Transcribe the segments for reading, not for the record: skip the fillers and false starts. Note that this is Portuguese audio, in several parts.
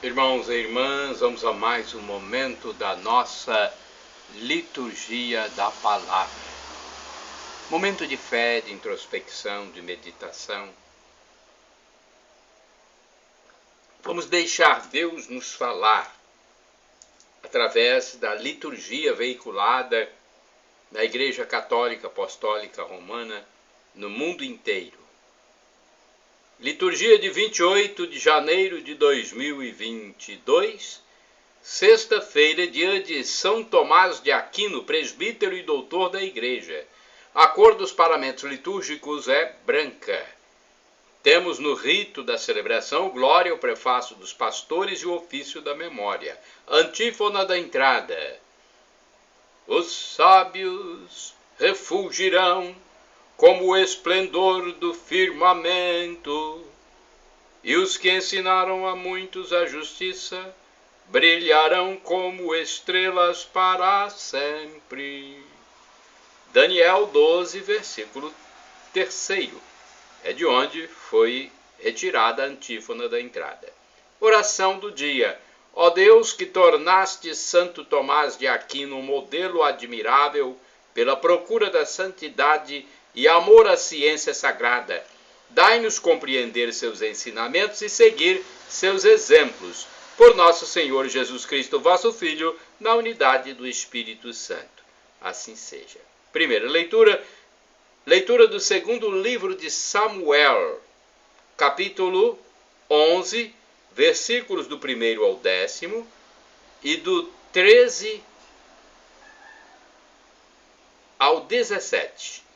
Irmãos e irmãs, vamos a mais um momento da nossa liturgia da palavra. Momento de fé, de introspecção, de meditação. Vamos deixar Deus nos falar através da liturgia veiculada na Igreja Católica Apostólica Romana no mundo inteiro. Liturgia de 28 de janeiro de 2022, sexta-feira, dia de São Tomás de Aquino, presbítero e doutor da Igreja. A cor dos paramentos litúrgicos é branca. Temos no rito da celebração glória, o prefácio dos pastores e o ofício da memória. Antífona da entrada. Os sábios refulgirão como o esplendor do firmamento, e os que ensinaram a muitos a justiça brilharão como estrelas para sempre. Daniel 12, versículo 3. É de onde foi retirada a antífona da entrada. Oração do dia. Ó Deus, que tornaste Santo Tomás de Aquino um modelo admirável pela procura da santidade e amor à ciência sagrada, dai-nos compreender seus ensinamentos e seguir seus exemplos. Por nosso Senhor Jesus Cristo, vosso Filho, na unidade do Espírito Santo. Assim seja. Primeira leitura. Leitura do segundo livro de Samuel, capítulo 11, versículos do 1º ao 10º e do 13 ao 17.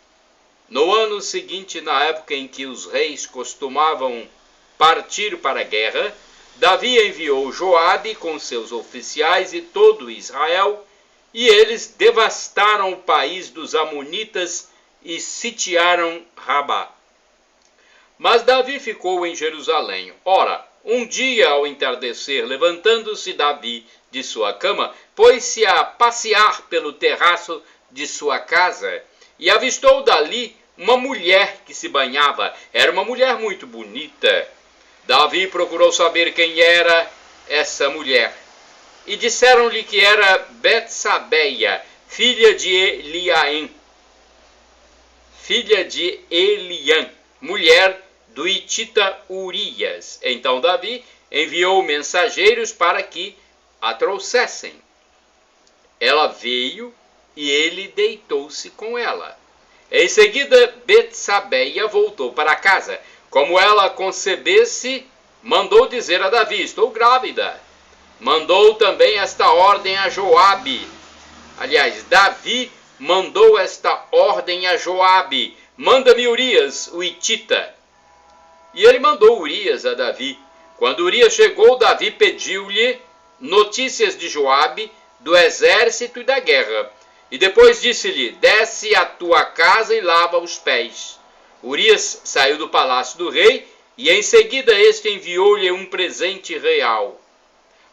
No ano seguinte, na época em que os reis costumavam partir para a guerra, Davi enviou Joabe com seus oficiais e todo Israel, e eles devastaram o país dos amonitas e sitiaram Rabá. Mas Davi ficou em Jerusalém. Ora, um dia ao entardecer, levantando-se Davi de sua cama, pôs-se a passear pelo terraço de sua casa e avistou dali uma mulher que se banhava. Era uma mulher muito bonita. Davi procurou saber quem era essa mulher. E disseram-lhe que era Betsabeia, filha de Eliã, mulher do hitita Urias. Então Davi enviou mensageiros para que a trouxessem. Ela veio e ele deitou-se com ela. Em seguida, Betsabeia voltou para casa. Como ela concebesse, mandou dizer a Davi: estou grávida. Mandou também esta ordem a Joabe. Aliás, Davi mandou esta ordem a Joabe: manda-me Urias, o hitita. E ele mandou Urias a Davi. Quando Urias chegou, Davi pediu-lhe notícias de Joabe, do exército e da guerra. E depois disse-lhe: desce à tua casa e lava os pés. Urias saiu do palácio do rei e em seguida este enviou-lhe um presente real.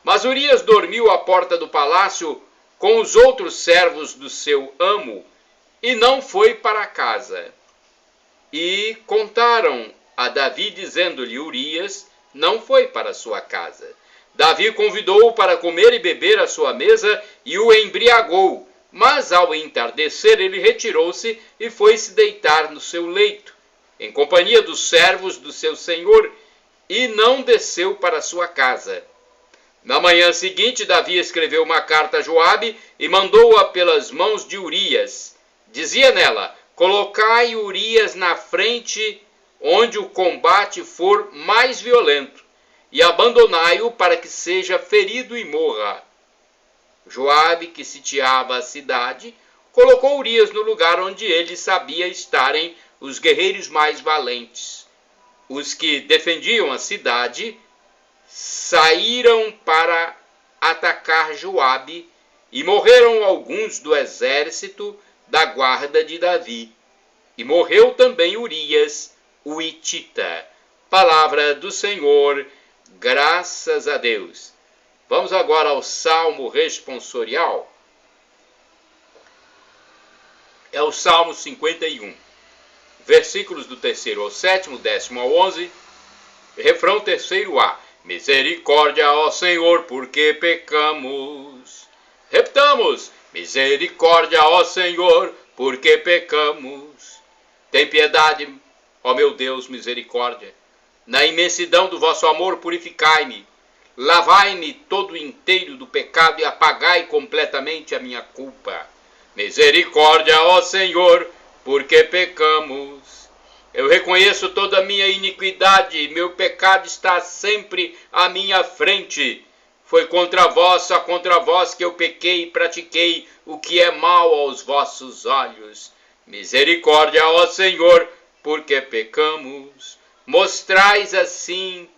Mas Urias dormiu à porta do palácio com os outros servos do seu amo e não foi para casa. E contaram a Davi, dizendo-lhe: Urias não foi para sua casa. Davi convidou-o para comer e beber à sua mesa e o embriagou. Mas ao entardecer ele retirou-se e foi se deitar no seu leito, em companhia dos servos do seu senhor, e não desceu para sua casa. Na manhã seguinte, Davi escreveu uma carta a Joabe e mandou-a pelas mãos de Urias. Dizia nela: colocai Urias na frente onde o combate for mais violento, e abandonai-o para que seja ferido e morra. Joabe, que sitiava a cidade, colocou Urias no lugar onde ele sabia estarem os guerreiros mais valentes. Os que defendiam a cidade saíram para atacar Joabe e morreram alguns do exército da guarda de Davi. E morreu também Urias, o hitita. Palavra do Senhor, graças a Deus. Vamos agora ao Salmo responsorial. É o Salmo 51. Versículos do 3º ao 7º, 10º ao 11, refrão 3º A. Misericórdia, ó Senhor, porque pecamos. Repetamos: misericórdia, ó Senhor, porque pecamos. Tem piedade, ó meu Deus, misericórdia. Na imensidão do vosso amor, purificai-me. Lavai-me todo inteiro do pecado e apagai completamente a minha culpa. Misericórdia, ó Senhor, porque pecamos. Eu reconheço toda a minha iniquidade, meu pecado está sempre à minha frente. Foi contra vós, só contra vós que eu pequei e pratiquei o que é mal aos vossos olhos. Misericórdia, ó Senhor, porque pecamos. Mostrais assim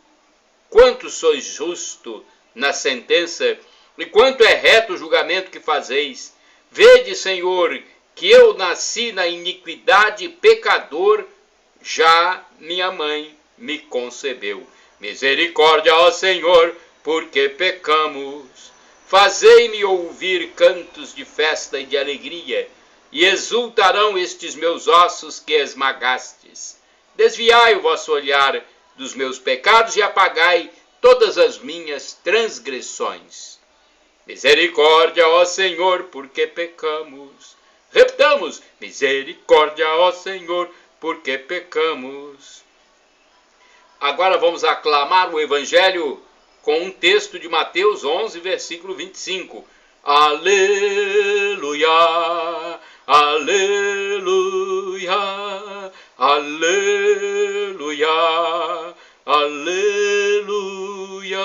quanto sois justo na sentença e quanto é reto o julgamento que fazeis. Vede, Senhor, que eu nasci na iniquidade, pecador, já minha mãe me concebeu. Misericórdia, ó Senhor, porque pecamos. Fazei-me ouvir cantos de festa e de alegria, e exultarão estes meus ossos que esmagastes. Desviai o vosso olhar dos meus pecados e apagai todas as minhas transgressões. Misericórdia, ó Senhor, porque pecamos. Repetamos: misericórdia, ó Senhor, porque pecamos. Agora vamos aclamar o Evangelho com um texto de Mateus 11, versículo 25. Aleluia, aleluia, aleluia, aleluia.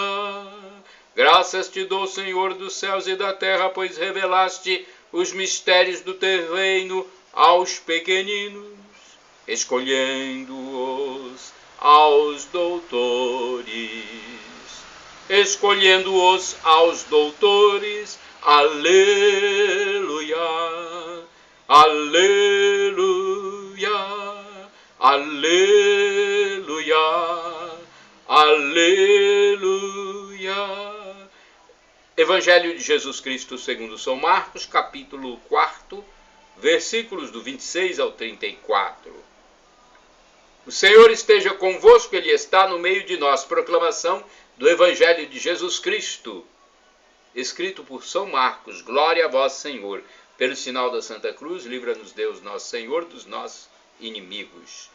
Graças te dou, Senhor dos céus e da terra, pois revelaste os mistérios do teu reino aos pequeninos, escolhendo-os aos doutores. Escolhendo-os aos doutores. Aleluia, aleluia, aleluia, aleluia. Evangelho de Jesus Cristo segundo São Marcos, capítulo 4, versículos do 26 ao 34. O Senhor esteja convosco, Ele está no meio de nós. Proclamação do Evangelho de Jesus Cristo, escrito por São Marcos. Glória a vós, Senhor. Pelo sinal da Santa Cruz, livra-nos Deus, nosso Senhor, dos nossos inimigos.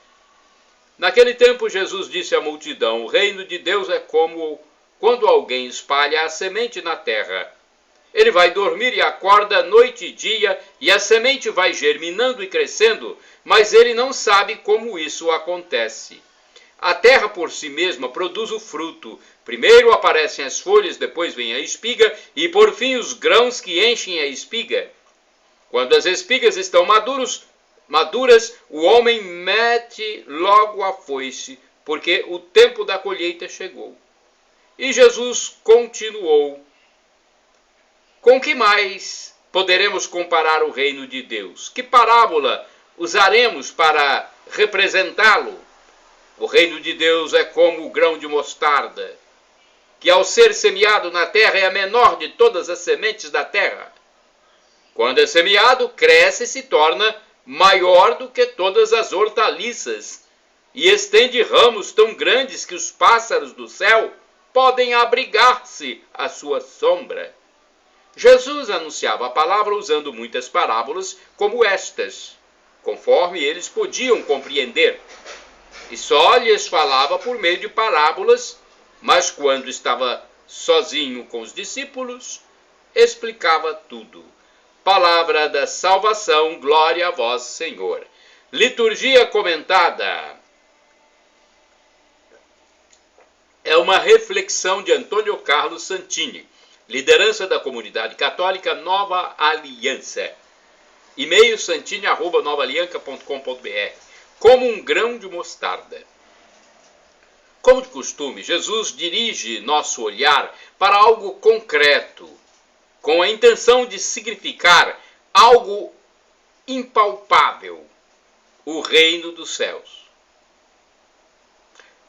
Naquele tempo, Jesus disse à multidão: o reino de Deus é como quando alguém espalha a semente na terra. Ele vai dormir e acorda noite e dia, e a semente vai germinando e crescendo, mas ele não sabe como isso acontece. A terra por si mesma produz o fruto. Primeiro aparecem as folhas, depois vem a espiga, e por fim os grãos que enchem a espiga. Quando as espigas estão maduras, o homem mete logo a foice, porque o tempo da colheita chegou. E Jesus continuou: com que mais poderemos comparar o reino de Deus? Que parábola usaremos para representá-lo? O reino de Deus é como o grão de mostarda, que ao ser semeado na terra é a menor de todas as sementes da terra. Quando é semeado, cresce e se torna maior do que todas as hortaliças, e estende ramos tão grandes que os pássaros do céu podem abrigar-se à sua sombra. Jesus anunciava a palavra usando muitas parábolas como estas, conforme eles podiam compreender, e só lhes falava por meio de parábolas, mas quando estava sozinho com os discípulos, explicava tudo. Palavra da salvação, glória a vós, Senhor. Liturgia comentada. É uma reflexão de Antônio Carlos Santini, liderança da comunidade católica Nova Aliança. E-mail santini@novaalianca.com.br. Como um grão de mostarda. Como de costume, Jesus dirige nosso olhar para algo concreto, com a intenção de significar algo impalpável, o reino dos céus.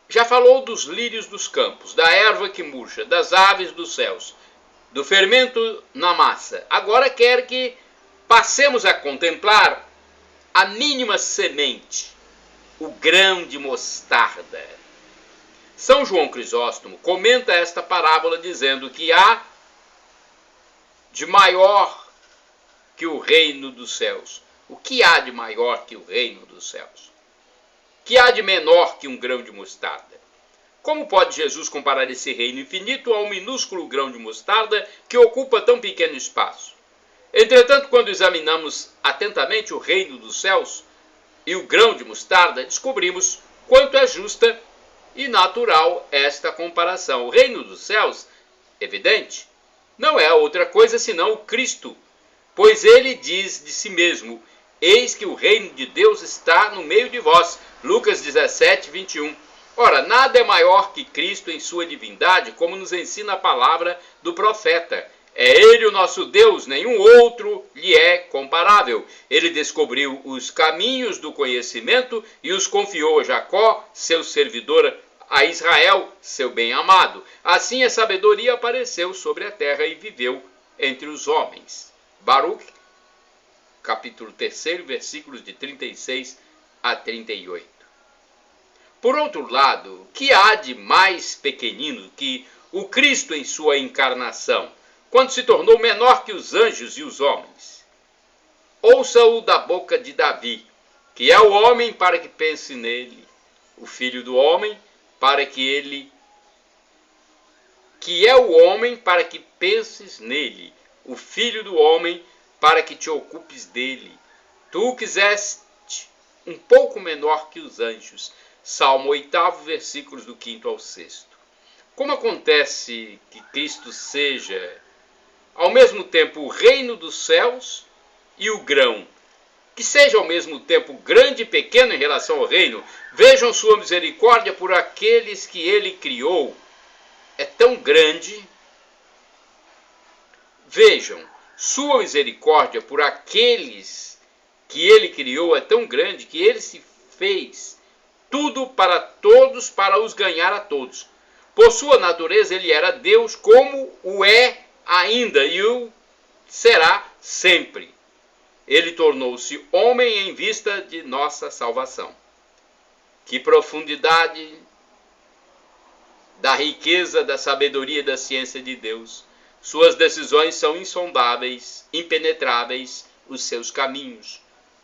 Já falou dos lírios dos campos, da erva que murcha, das aves dos céus, do fermento na massa. Agora quer que passemos a contemplar a mínima semente, o grão de mostarda. São João Crisóstomo comenta esta parábola dizendo que há de maior que o reino dos céus. O que há de maior que o reino dos céus? O que há de menor que um grão de mostarda? Como pode Jesus comparar esse reino infinito a um minúsculo grão de mostarda que ocupa tão pequeno espaço? Entretanto, quando examinamos atentamente o reino dos céus e o grão de mostarda, descobrimos quanto é justa e natural esta comparação. O reino dos céus, evidente, não é outra coisa senão o Cristo, pois ele diz de si mesmo: eis que o reino de Deus está no meio de vós. Lucas 17, 21. Ora, nada é maior que Cristo em sua divindade, como nos ensina a palavra do profeta. É ele o nosso Deus, nenhum outro lhe é comparável. Ele descobriu os caminhos do conhecimento e os confiou a Jacó, seu servidor, a Israel, seu bem-amado. Assim a sabedoria apareceu sobre a terra e viveu entre os homens. Baruch, capítulo 3, versículos de 36 a 38. Por outro lado, o que há de mais pequenino que o Cristo em sua encarnação, quando se tornou menor que os anjos e os homens? Ouça-o da boca de Davi, que é o homem para que pense nele, o filho do homem para que ele... que é o homem para que penses nele, o filho do homem para que te ocupes dele. Tu o quiseste um pouco menor que os anjos. Salmo 8, versículos do 5 ao 6. Como acontece que Cristo seja, ao mesmo tempo, o reino dos céus e o grão, que seja ao mesmo tempo grande e pequeno em relação ao reino? Vejam sua misericórdia por aqueles que ele criou. É tão grande. Vejam, sua misericórdia por aqueles que ele criou é tão grande que ele se fez tudo para todos, para os ganhar a todos. Por sua natureza, ele era Deus, como o é ainda e o será sempre. Ele tornou-se homem em vista de nossa salvação. Que profundidade da riqueza, da sabedoria e da ciência de Deus. Suas decisões são insondáveis, impenetráveis os seus caminhos.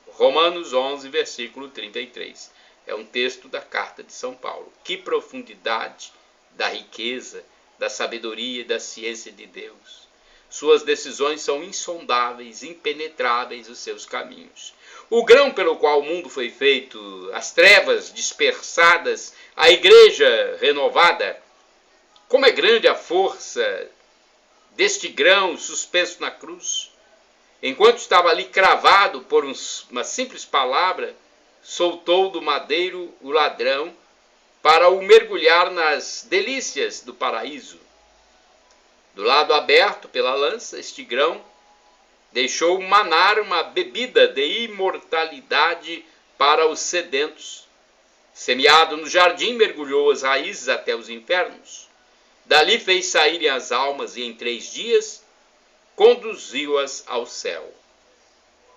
Romanos 11, versículo 33. É um texto da carta de São Paulo. Que profundidade da riqueza, da sabedoria e da ciência de Deus. Suas decisões são insondáveis, impenetráveis os seus caminhos. O grão pelo qual o mundo foi feito, as trevas dispersadas, a igreja renovada. Como é grande a força deste grão suspenso na cruz. Enquanto estava ali cravado por uma simples palavra, soltou do madeiro o ladrão para o mergulhar nas delícias do paraíso. Do lado aberto pela lança, este grão deixou manar uma bebida de imortalidade para os sedentos. Semeado no jardim, mergulhou as raízes até os infernos. Dali fez saírem as almas e em 3 dias conduziu-as ao céu.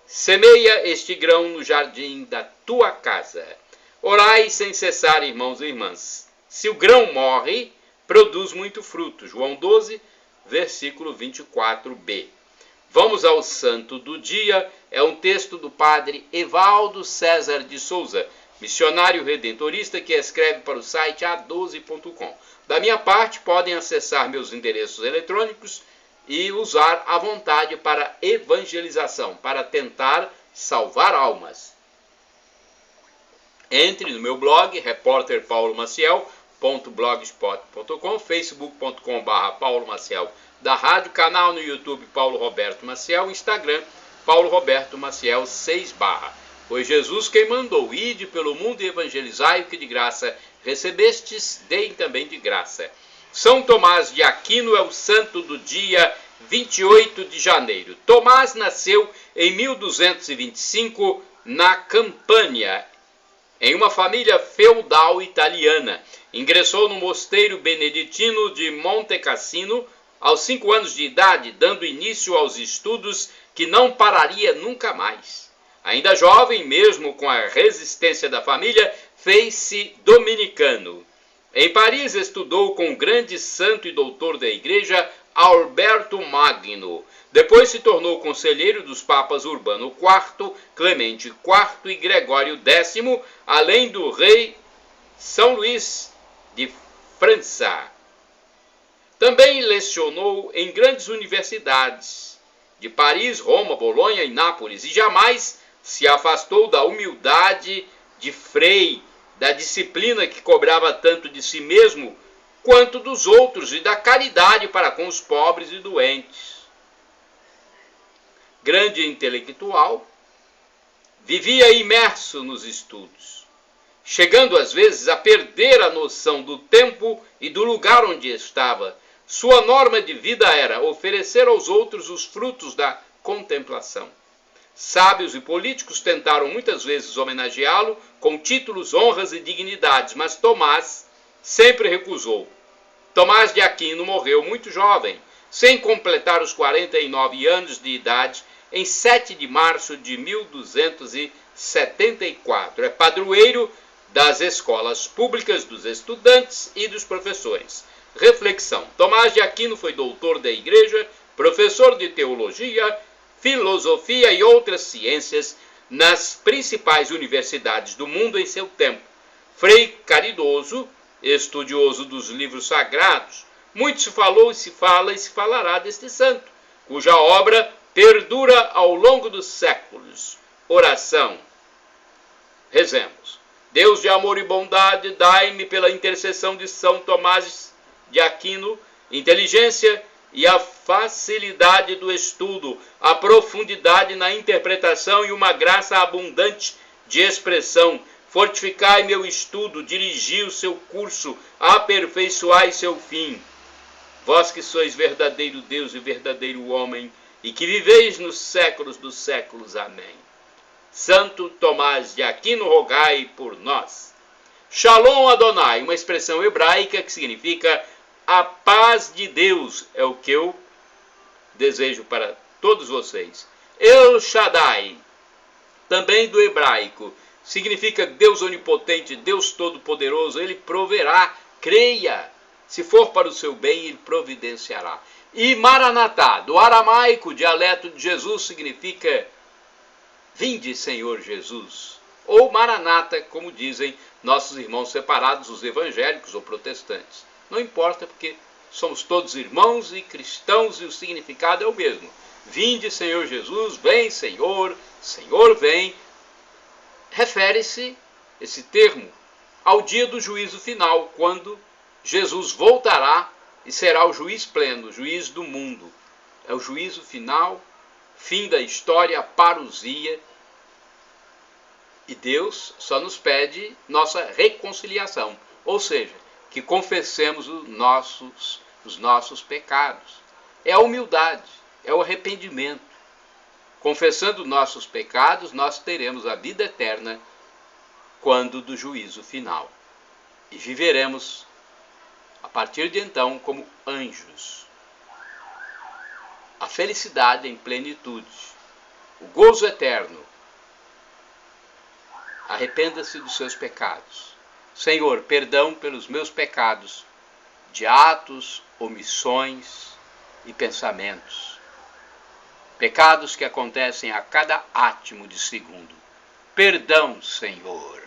Semeia este grão no jardim da tua casa. Orai sem cessar, irmãos e irmãs. Se o grão morre, produz muito fruto. João 12, versículo 24b. Vamos ao santo do dia. É um texto do padre Evaldo César de Souza, missionário redentorista, que escreve para o site a12.com. Da minha parte, podem acessar meus endereços eletrônicos e usar à vontade para evangelização, para tentar salvar almas. Entre no meu blog, repórterpaulomaciel.blogspot.com, facebook.com/Paulo Maciel da rádio, canal no YouTube Paulo Roberto Maciel, Instagram Paulo Roberto Maciel 6/. Foi Jesus quem mandou: ide pelo mundo e evangelizai, o que de graça recebestes, deem também de graça. São Tomás de Aquino é o santo do dia 28 de janeiro. Tomás nasceu em 1225 na Campânia, em uma família feudal italiana. Ingressou no mosteiro beneditino de Monte Cassino aos 5 anos de idade, dando início aos estudos que não pararia nunca mais. Ainda jovem, mesmo com a resistência da família, fez-se dominicano. Em Paris estudou com o grande santo e doutor da Igreja Alberto Magno. Depois se tornou conselheiro dos papas Urbano IV, Clemente IV e Gregório X, além do rei São Luís de França. Também lecionou em grandes universidades de Paris, Roma, Bolonha e Nápoles, e jamais se afastou da humildade de Frei, da disciplina que cobrava tanto de si mesmo quanto dos outros e da caridade para com os pobres e doentes. Grande intelectual, vivia imerso nos estudos, chegando às vezes a perder a noção do tempo e do lugar onde estava. Sua norma de vida era oferecer aos outros os frutos da contemplação. Sábios e políticos tentaram muitas vezes homenageá-lo com títulos, honras e dignidades, mas Tomás sempre recusou. Tomás de Aquino morreu muito jovem, sem completar os 49 anos de idade, em 7 de março de 1274. É padroeiro das escolas públicas, dos estudantes e dos professores. Reflexão: Tomás de Aquino foi doutor da Igreja, professor de teologia, filosofia e outras ciências nas principais universidades do mundo em seu tempo. Frei caridoso, estudioso dos livros sagrados, muito se falou e se fala e se falará deste santo, cuja obra perdura ao longo dos séculos. Oração. Rezemos. Deus de amor e bondade, dai-me pela intercessão de São Tomás de Aquino, inteligência e a facilidade do estudo, a profundidade na interpretação e uma graça abundante de expressão. Fortificai meu estudo, dirigi o seu curso, aperfeiçoai seu fim. Vós que sois verdadeiro Deus e verdadeiro homem, e que viveis nos séculos dos séculos. Amém. Santo Tomás de Aquino, rogai por nós. Shalom Adonai, uma expressão hebraica que significa a paz de Deus, é o que eu desejo para todos vocês. El Shaddai, também do hebraico, significa Deus onipotente, Deus todo-poderoso. Ele proverá, creia, se for para o seu bem, ele providenciará. E Maranatá, do aramaico, dialeto de Jesus, significa vinde, Senhor Jesus. Ou Maranata, como dizem nossos irmãos separados, os evangélicos ou protestantes. Não importa, porque somos todos irmãos e cristãos e o significado é o mesmo. Vinde, Senhor Jesus, vem, Senhor, Senhor vem. Refere-se, esse termo, ao dia do juízo final, quando Jesus voltará e será o juiz pleno, o juiz do mundo. É o juízo final, fim da história, a parousia. E Deus só nos pede nossa reconciliação, ou seja, que confessemos os nossos pecados. É a humildade, é o arrependimento. Confessando nossos pecados, nós teremos a vida eterna quando do juízo final. E viveremos, a partir de então, como anjos. A felicidade em plenitude, o gozo eterno. Arrependa-se dos seus pecados. Senhor, perdão pelos meus pecados, de atos, omissões e pensamentos. Pecados que acontecem a cada átimo de segundo. Perdão, Senhor.